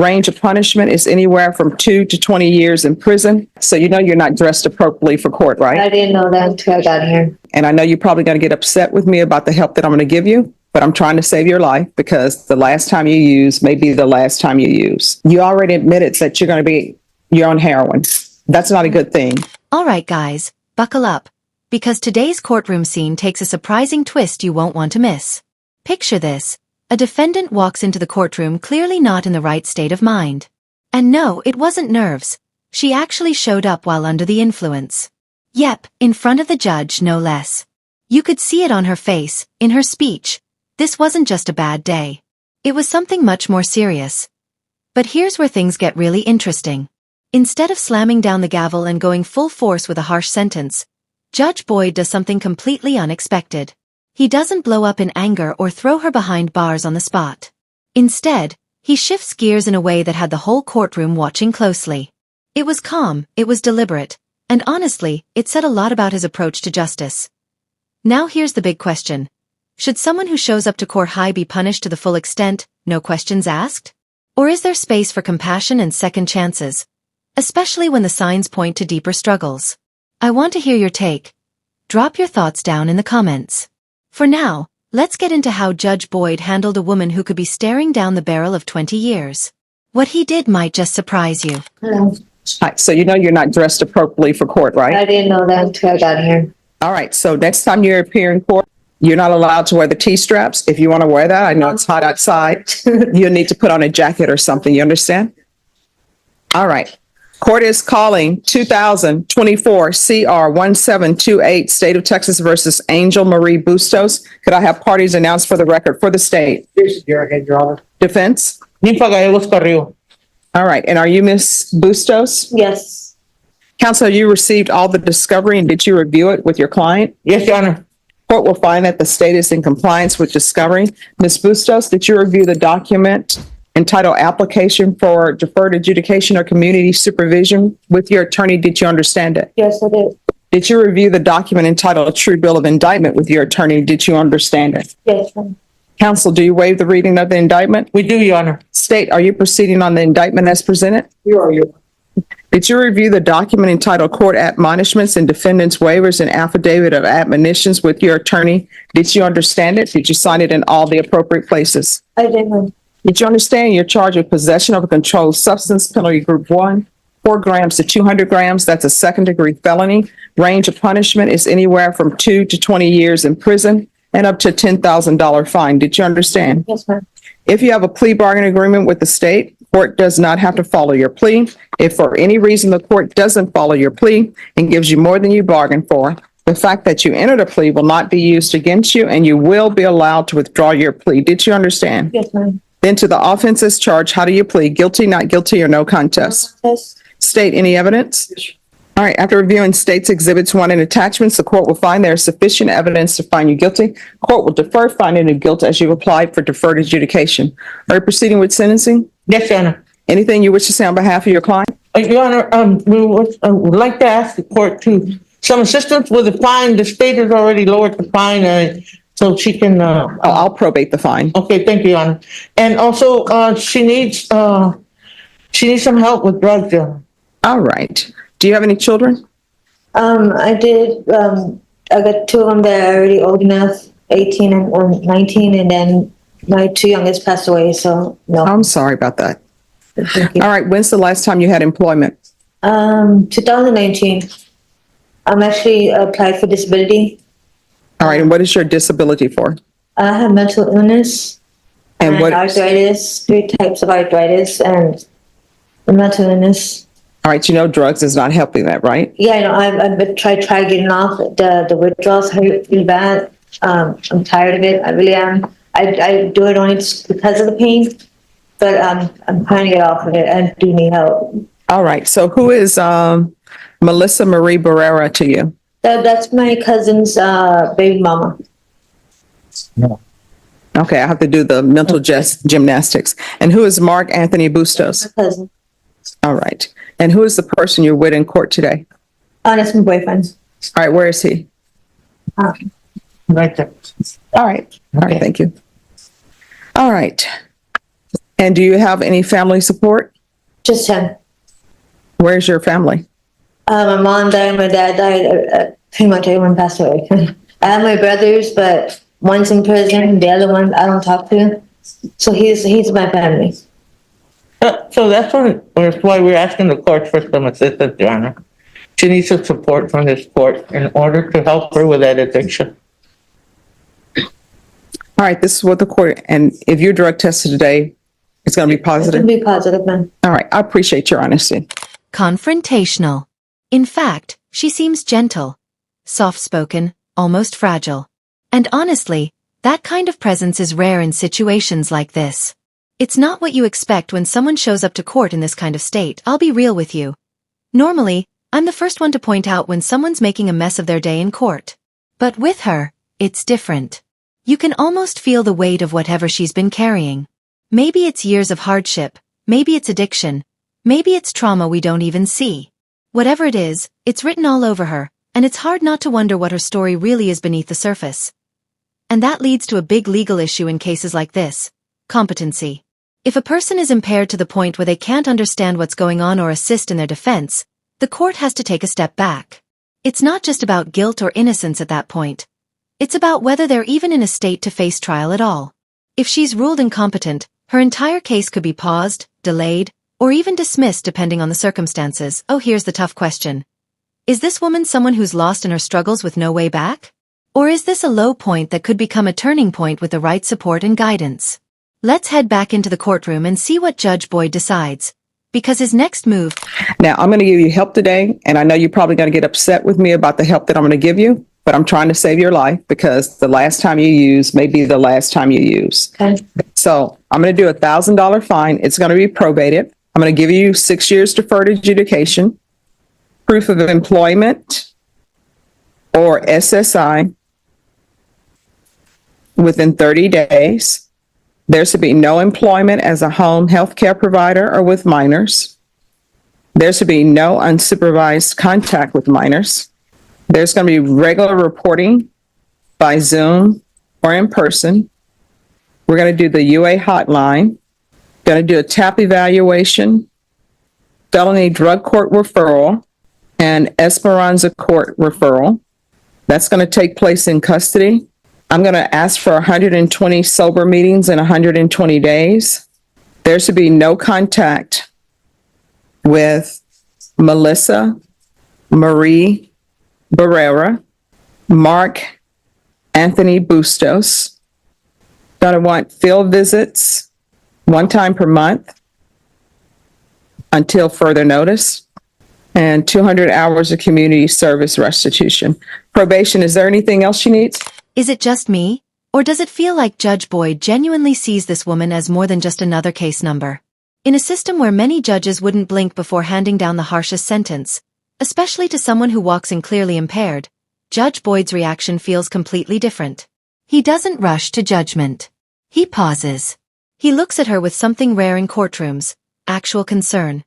Range of punishment is anywhere from 2 to 20 years in prison. So you know you're not dressed appropriately for court, right? I didn't know that until I got here. And I know you're probably going to get upset with me about the help that I'm going to give you, but I'm trying to save your life because the last time you use may be the last time you use. You already admitted that you're on heroin. That's not a good thing. All right, guys, buckle up, because today's courtroom scene takes a surprising twist you won't want to miss. Picture this. A defendant walks into the courtroom clearly not in the right state of mind. And no, it wasn't nerves. She actually showed up while under the influence. Yep, in front of the judge, no less. You could see it on her face, in her speech. This wasn't just a bad day. It was something much more serious. But here's where things get really interesting. Instead of slamming down the gavel and going full force with a harsh sentence, Judge Boyd does something completely unexpected. He doesn't blow up in anger or throw her behind bars on the spot. Instead, he shifts gears in a way that had the whole courtroom watching closely. It was calm, it was deliberate, and honestly, it said a lot about his approach to justice. Now here's the big question. Should someone who shows up to court high be punished to the full extent, no questions asked? Or is there space for compassion and second chances? Especially when the signs point to deeper struggles. I want to hear your take. Drop your thoughts down in the comments. For now, let's get into how Judge Boyd handled a woman who could be staring down the barrel of 20 years. What he did might just surprise you. Hello. Hi, so you know you're not dressed appropriately for court, right? I didn't know that until I got here. All right, so next time you appear in court, you're not allowed to wear the T-straps. If you want to wear that, I know it's hot outside. You'll need to put on a jacket or something, you understand? All right. Court is calling 2024 CR 1728, State of Texas versus Angel Marie Bustos. Could I have parties announced for the record for the state? Yes, Your Honor. Defense? Ninfa Gallegos Carrillo. All right, and are you Miss Bustos? Yes. Counsel, you received all the discovery and did you review it with your client? Yes, Your Honor. Court will find that the state is in compliance with discovery. Ms. Bustos, did you review the document entitled Application for Deferred Adjudication or Community Supervision with your attorney? Did you understand it? Yes, I did. Did you review the document entitled True Bill of Indictment with your attorney? Did you understand it? Yes. Counsel, do you waive the reading of the indictment? We do, Your Honor. State, are you proceeding on the indictment as presented? You are, Your Honor. Did you review the document entitled Court Admonishments and Defendant's Waivers and Affidavit of Admonitions with your attorney? Did you understand it? Did you sign it in all the appropriate places? I didn't. Did you understand you're charged with possession of a controlled substance, penalty group 1, 4 grams to 200 grams? That's a second-degree felony. Range of punishment is anywhere from 2 to 20 years in prison and up to a $10,000 fine. Did you understand? Yes, ma'am. If you have a plea bargain agreement with the state, court does not have to follow your plea. If for any reason the court doesn't follow your plea and gives you more than you bargained for, the fact that you entered a plea will not be used against you and you will be allowed to withdraw your plea. Did you understand? Yes, ma'am. Then to the offenses charged, how do you plead? Guilty, not guilty, or no contest? Yes. State, any evidence? All right, after reviewing state's exhibits 1 and attachments, the court will find there is sufficient evidence to find you guilty. Court will defer finding you guilty as you've applied for deferred adjudication. Are you proceeding with sentencing? Yes, Your Honor. Anything you wish to say on behalf of your client? Your Honor, we would like to ask the court to some assistance with the fine. The state has already lowered the fine, so she can. I'll probate the fine. Okay, thank you, Your Honor. And also, she needs some help with drugs, Your Honor. All right. Do you have any children? I did. I got 2 of them that are already old enough, 18 and 19, and then my 2 youngest passed away. So no. I'm sorry about that. Thank you. All right. When's the last time you had employment? 2019. I'm actually applied for disability. All right. And what is your disability for? I have mental illness And what? arthritis, 3 types of arthritis, and mental illness. All right. You know, drugs is not helping that, right? Yeah, I know. I've been try getting off. The withdrawals hurt really bad. I'm tired of it. I really am. I do it only just because of the pain, but I'm trying to get off of it. I do need help. All right. So who is Melissa Marie Barrera to you? That's my cousin's baby mama. Okay. I have to do the mental gymnastics. And who is Mark Anthony Bustos? My cousin. All right. And who is the person you're with in court today? That's my boyfriend. All right. Where is he? Right there. All right. All right. Okay. Thank you. All right. And do you have any family support? Just him. Where's your family? My mom died, my dad died, pretty much everyone passed away. I have my brothers, but one's in prison, the other one I don't talk to. So he's my family. So that's why we're asking the court for some assistance, Your Honor. She needs some support from this court in order to help her with that addiction. All right, this is what the court, and if you're drug tested today, it's going to be It's gonna positive. be positive, man. All right, I appreciate your honesty. Confrontational. In fact, she seems gentle, soft-spoken, almost fragile. And honestly, that kind of presence is rare in situations like this. It's not what you expect when someone shows up to court in this kind of state, I'll be real with you. Normally, I'm the first one to point out when someone's making a mess of their day in court. But with her, it's different. You can almost feel the weight of whatever she's been carrying. Maybe it's years of hardship, maybe it's addiction, maybe it's trauma we don't even see. Whatever it is, it's written all over her, and it's hard not to wonder what her story really is beneath the surface. And that leads to a big legal issue in cases like this: competency. If a person is impaired to the point where they can't understand what's going on or assist in their defense, the court has to take a step back. It's not just about guilt or innocence at that point. It's about whether they're even in a state to face trial at all. If she's ruled incompetent, her entire case could be paused, delayed, or even dismissed depending on the circumstances. Oh, here's the tough question. Is this woman someone who's lost in her struggles with no way back? Or is this a low point that could become a turning point with the right support and guidance? Let's head back into the courtroom and see what Judge Boyd decides, because his next move... Now, I'm going to give you help today, and I know you're probably going to get upset with me about the help that I'm going to give you, but I'm trying to save your life because the last time you use may be the last time you use. Okay. So I'm going to do a $1,000 fine. It's going to be probated. I'm going to give you 6 years deferred adjudication, proof of employment, or SSI within 30 days. There should be no employment as a home health care provider or with minors. There should be no unsupervised contact with minors. There's going to be regular reporting by Zoom or in person. We're going to do the UA hotline, going to do a TAP evaluation, felony drug court referral, and Esperanza court referral. That's going to take place in custody. I'm going to ask for 120 sober meetings in 120 days. There should be no contact with Melissa Marie Barrera, Mark Anthony Bustos. Going to want field visits 1 time per month until further notice, and 200 hours of community service restitution. Probation, is there anything else she needs? Is it just me, or does it feel like Judge Boyd genuinely sees this woman as more than just another case number? In a system where many judges wouldn't blink before handing down the harshest sentence, especially to someone who walks in clearly impaired, Judge Boyd's reaction feels completely different. He doesn't rush to judgment. He pauses. He looks at her with something rare in courtrooms, actual concern.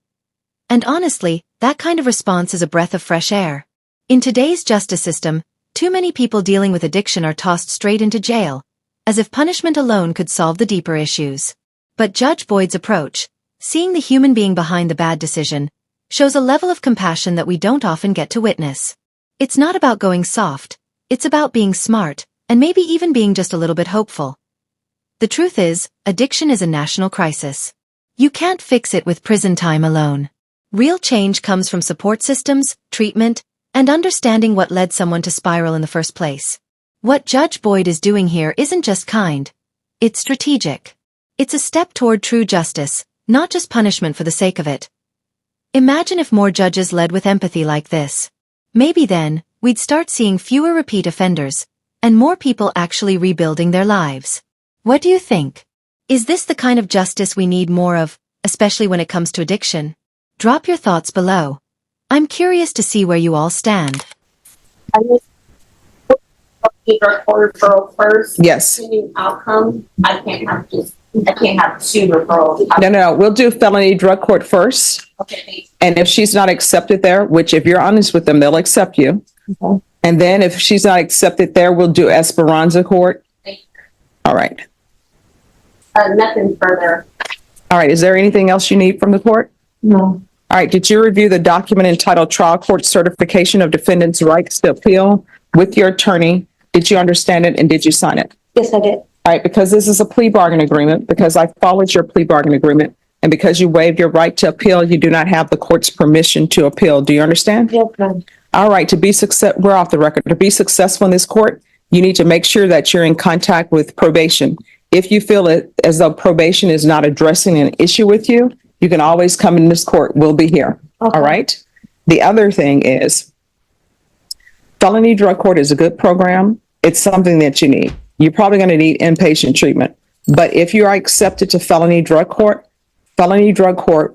And honestly, that kind of response is a breath of fresh air. In today's justice system, too many people dealing with addiction are tossed straight into jail, as if punishment alone could solve the deeper issues. But Judge Boyd's approach, seeing the human being behind the bad decision, shows a level of compassion that we don't often get to witness. It's not about going soft, it's about being smart, and maybe even being just a little bit hopeful. The truth is, addiction is a national crisis. You can't fix it with prison time alone. Real change comes from support systems, treatment, and understanding what led someone to spiral in the first place. What Judge Boyd is doing here isn't just kind. It's strategic. It's a step toward true justice, not just punishment for the sake of it. Imagine if more judges led with empathy like this. Maybe then, we'd start seeing fewer repeat offenders, and more people actually rebuilding their lives. What do you think? Is this the kind of justice we need more of, especially when it comes to addiction? Drop your thoughts below. I'm curious to see where you all stand. I just put our referral first. Yes. Pending outcome, I can't have 2 referrals. No. We'll do felony drug court first. Okay, thanks. And if she's not accepted there, which if you're honest with them, they'll accept you. Okay. And then if she's not accepted there, we'll do Esperanza court. Thank you. All right. Nothing further. All right, is there anything else you need from the court? No. All right, did you review the document entitled Trial Court Certification of Defendant's Rights to Appeal with your attorney? Did you understand it and did you sign it? Yes, I did. All right, because this is a plea bargain agreement, because I followed your plea bargain agreement, and because you waived your right to appeal, you do not have the court's permission to appeal. Do you understand? Yes, ma'am. All right, we're off the record. To be successful in this court, you need to make sure that you're in contact with probation. If you feel it as though probation is not addressing an issue with you, you can always come in this court. We'll be here. Okay. All right. The other thing is felony drug court is a good program. It's something that you need. You're probably going to need inpatient treatment. But if you are accepted to felony drug court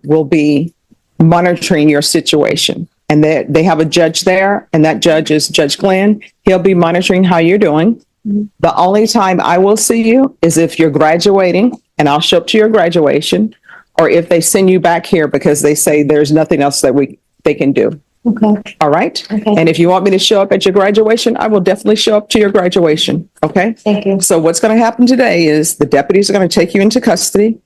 will be monitoring your situation. And they have a judge there, and that judge is Judge Glenn. He'll be monitoring how you're doing. The only time I will see you is if you're graduating, and I'll show up to your graduation, or if they send you back here because they say there's nothing else that they can do. Okay. All right? Okay. And if you want me to show up at your graduation, I will definitely show up to your graduation. Okay? Thank you. So what's going to happen today is the deputies are going to take you into custody.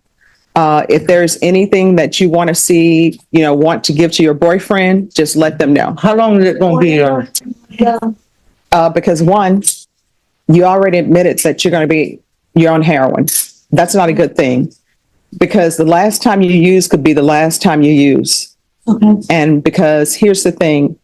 If there's anything that you want to see, want to give to your boyfriend, just let them know. How long is it gonna be, Yeah. Because one, you already admitted that you're on heroin. That's not a good thing, because the last time you use could be the last time you use. Okay. And because here's the thing,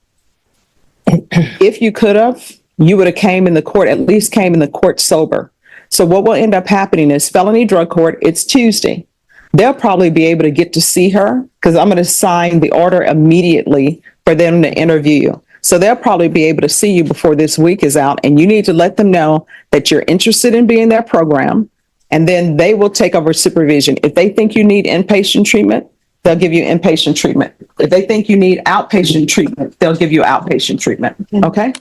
if you could have, you would have at least came in the court sober. So what will end up happening is felony drug court, it's Tuesday. They'll probably be able to get to see her because I'm going to sign the order immediately for them to interview you. So they'll probably be able to see you before this week is out, and you need to let them know that you're interested in being in their program, and then they will take over supervision. If they think you need inpatient treatment, they'll give you inpatient treatment. If they think you need outpatient treatment, they'll give you outpatient treatment. Okay?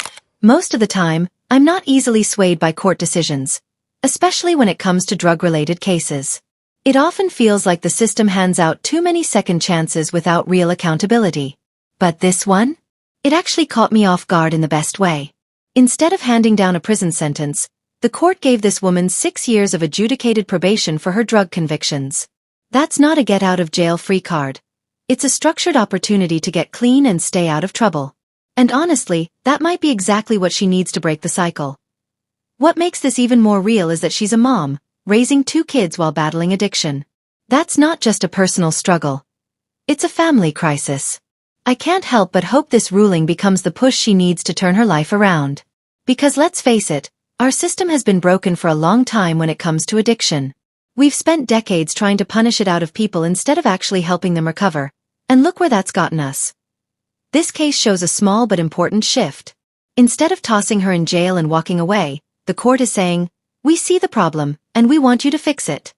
Most of the time, I'm not easily swayed by court decisions, especially when it comes to drug-related cases. It often feels like the system hands out too many second chances without real accountability. But this one? It actually caught me off guard in the best way. Instead of handing down a prison sentence, the court gave this woman 6 years of adjudicated probation for her drug convictions. That's not a get-out-of-jail-free card. It's a structured opportunity to get clean and stay out of trouble. And honestly, that might be exactly what she needs to break the cycle. What makes this even more real is that she's a mom, raising 2 kids while battling addiction. That's not just a personal struggle. It's a family crisis. I can't help but hope this ruling becomes the push she needs to turn her life around. Because let's face it, our system has been broken for a long time when it comes to addiction. We've spent decades trying to punish it out of people instead of actually helping them recover. And look where that's gotten us. This case shows a small but important shift. Instead of tossing her in jail and walking away, the court is saying, "We see the problem, and we want you to fix it."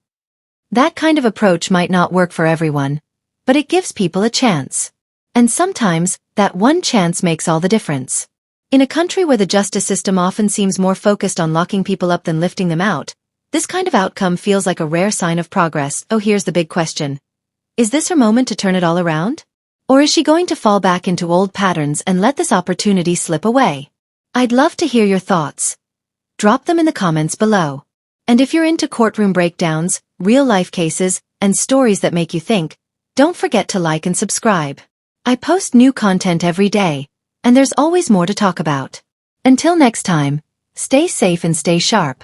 That kind of approach might not work for everyone, but it gives people a chance. And sometimes, that one chance makes all the difference. In a country where the justice system often seems more focused on locking people up than lifting them out, this kind of outcome feels like a rare sign of progress. Oh, here's the big question. Is this her moment to turn it all around? Or is she going to fall back into old patterns and let this opportunity slip away? I'd love to hear your thoughts. Drop them in the comments below. And if you're into courtroom breakdowns, real-life cases, and stories that make you think, don't forget to like and subscribe. I post new content every day, and there's always more to talk about. Until next time, stay safe and stay sharp.